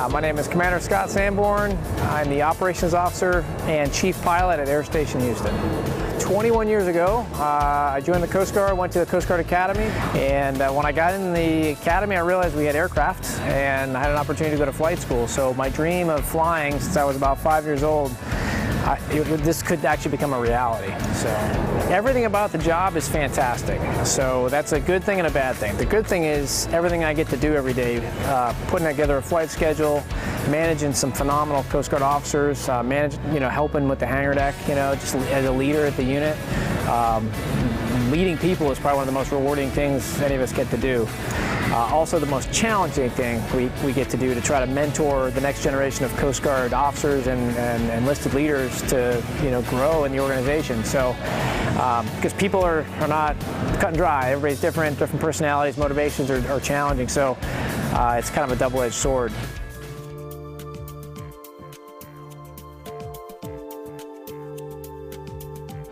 My name is Commander Scott Sanborn. I'm the Operations Officer and Chief Pilot at Air Station Houston. 21 years ago, I joined the Coast Guard, went to the Coast Guard Academy, and when I got in the Academy, I realized we had aircraft, and I had an opportunity to go to flight school. So my dream of flying since I was about 5 years old, this could actually become a reality. So everything about the job is fantastic. So that's a good thing and a bad thing. The good thing is everything I get to do every day, putting together a flight schedule, managing some phenomenal Coast Guard officers, helping with the hangar deck, just as a leader at the unit. Leading people is probably one of the most rewarding things any of us get to do. Also the most challenging thing we get to do to try to mentor the next generation of Coast Guard officers and enlisted leaders to grow in the organization. So because people are not cut and dry, everybody's different personalities, motivations are challenging, so it's kind of a double-edged sword.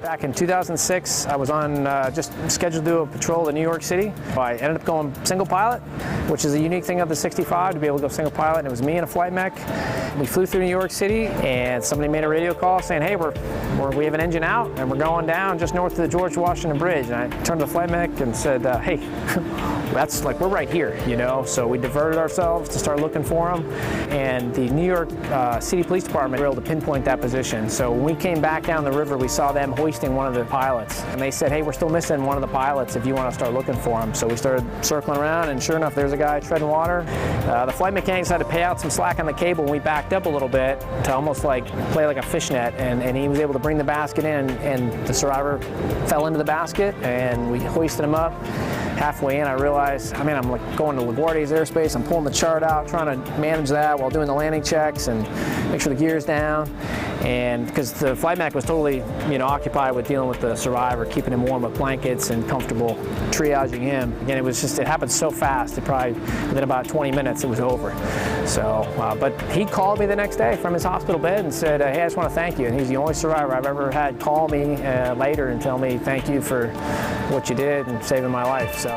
Back in 2006, I was on just scheduled to do a patrol in New York City. I ended up going single pilot, which is a unique thing of the 65 to be able to go single pilot, and it was me and a flight mech. We flew through New York City, and somebody made a radio call saying, hey, we have an engine out, and we're going down just north of the George Washington Bridge. And I turned to the flight mech and said, hey, that's like, we're right here, So we diverted ourselves to start looking for them, and the New York City Police Department were able to pinpoint that position. So when we came back down the river, we saw them hoisting one of the pilots, and they said, hey, we're still missing one of the pilots if you want to start looking for him. So we started circling around, and sure enough, there's a guy treading water. The flight mechanics had to pay out some slack on the cable, and we backed up a little bit to almost like play like a fishnet, and he was able to bring the basket in, and the survivor fell into the basket, and we hoisted him up. Halfway in, I realized, I'm like going to LaGuardia's airspace, I'm pulling the chart out, trying to manage that while doing the landing checks and make sure the gear's down. And because the flight mech was totally, occupied with dealing with the survivor, keeping him warm with blankets and comfortable triaging him. Again, it happened so fast, within about 20 minutes, it was over. So, but he called me the next day from his hospital bed and said, hey, I just want to thank you. And he's the only survivor I've ever had call me later and tell me thank you for what you did and saving my life. So.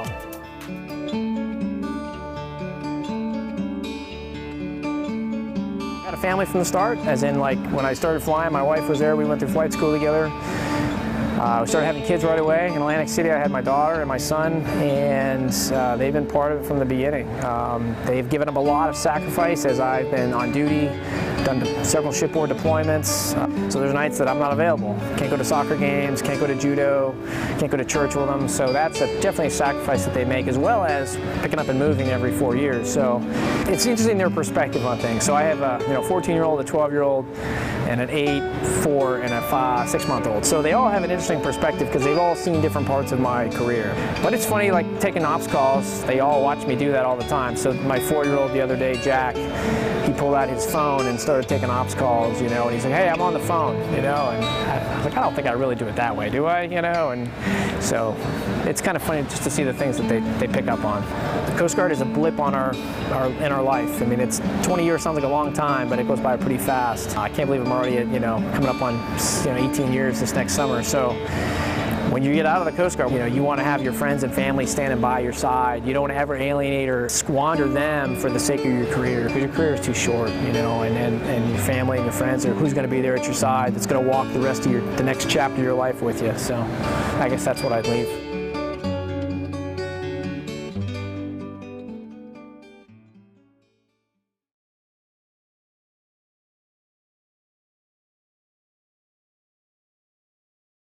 I had a family from the start, as in like when I started flying, my wife was there, we went through flight school together. We started having kids right away. In Atlantic City, I had my daughter and my son, and they've been part of it from the beginning. They've given up a lot of sacrifice as I've been on duty, done several shipboard deployments. So there's nights that I'm not available. Can't go to soccer games, can't go to judo, can't go to church with them. So that's definitely a sacrifice that they make, as well as picking up and moving every 4 years. So it's interesting their perspective on things. So I have a 14-year-old, a 12-year-old, and an 8, 4, and a 6-month-old. So they all have an interesting perspective because they've all seen different parts of my career. But it's funny, like taking ops calls, they all watch me do that all the time. So my 4-year-old the other day, Jack, he pulled out his phone and started taking ops calls, and he's like, hey, I'm on the phone, and I was like, I don't think I really do it that way, do I, and so it's kind of funny just to see the things that they pick up on. The Coast Guard is a blip in our life. It's 20 years sounds like a long time, but it goes by pretty fast. I can't believe I'm already at, coming up on 18 years this next summer. So when you get out of the Coast Guard, you want to have your friends and family standing by your side. You don't want to ever alienate or squander them for the sake of your career, because your career is too short, and your family and your friends are who's going to be there at your side that's going to walk the rest of the next chapter of your life with you. So I guess that's what I'd leave.